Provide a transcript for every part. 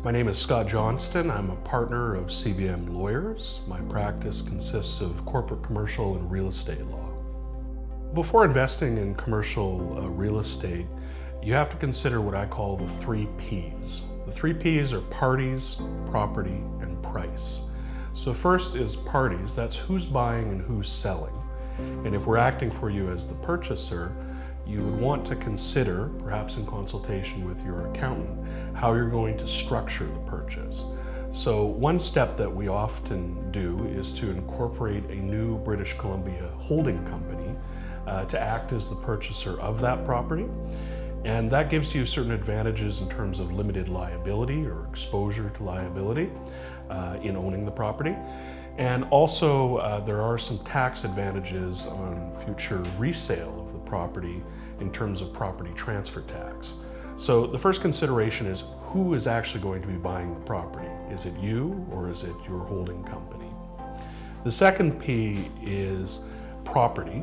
My name is Scott Johnston. I'm a partner of CBM Lawyers. My practice consists of corporate, commercial, and real estate law. Before investing in commercial real estate, you have to consider what I call the 3 Ps. The 3 Ps are parties, property, and price. So first is parties. That's who's buying and who's selling. And if we're acting for you as the purchaser, you would want to consider, perhaps in consultation with your accountant, how you're going to structure the purchase. So one step that we often do is to incorporate a new British Columbia holding company to act as the purchaser of that property. And that gives you certain advantages in terms of limited liability or exposure to liability in owning the property. And also there are some tax advantages on future resale of the property in terms of property transfer tax. So the first consideration is who is actually going to be buying the property? Is it you or is it your holding company? The second P is property.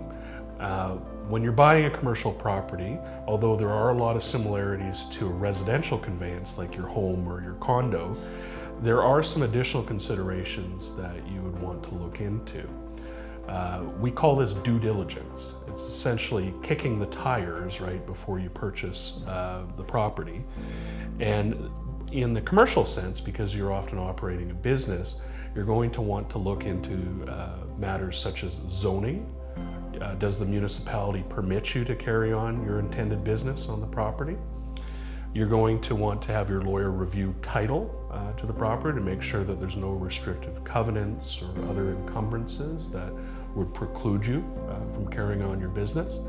When you're buying a commercial property, although there are a lot of similarities to a residential conveyance like your home or your condo, there are some additional considerations that you would want to look into. We call this due diligence. It's essentially kicking the tires right before you purchase the property. And in the commercial sense, because you're often operating a business, you're going to want to look into matters such as zoning. Does the municipality permit you to carry on your intended business on the property? You're going to want to have your lawyer review title to the property to make sure that there's no restrictive covenants or other encumbrances that would preclude you from carrying on your business.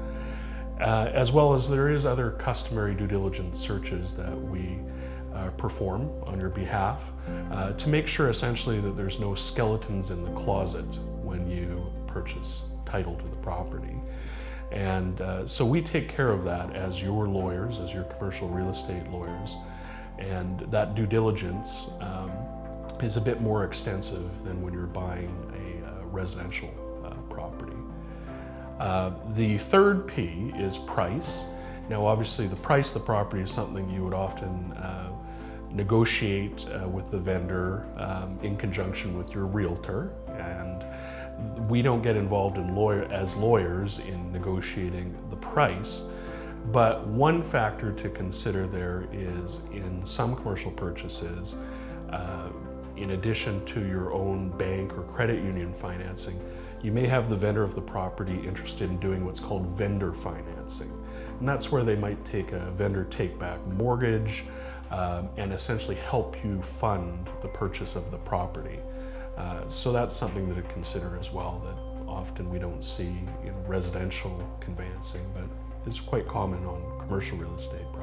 As well as there is other customary due diligence searches that we perform on your behalf to make sure essentially that there's no skeletons in the closet when you purchase title to the property. And so we take care of that as your lawyers, as your commercial real estate lawyers. And that due diligence is a bit more extensive than when you're buying a residential property. The third P is price. Now obviously the price of the property is something you would often negotiate with the vendor in conjunction with your realtor. And we don't get involved as lawyers in negotiating the price, but one factor to consider there is in some commercial purchases, in addition to your own bank or credit union financing, you may have the vendor of the property interested in doing what's called vendor financing. And that's where they might take a vendor take-back mortgage and essentially help you fund the purchase of the property. So that's something to consider as well that often we don't see in residential conveyancing, but is quite common on commercial real estate properties.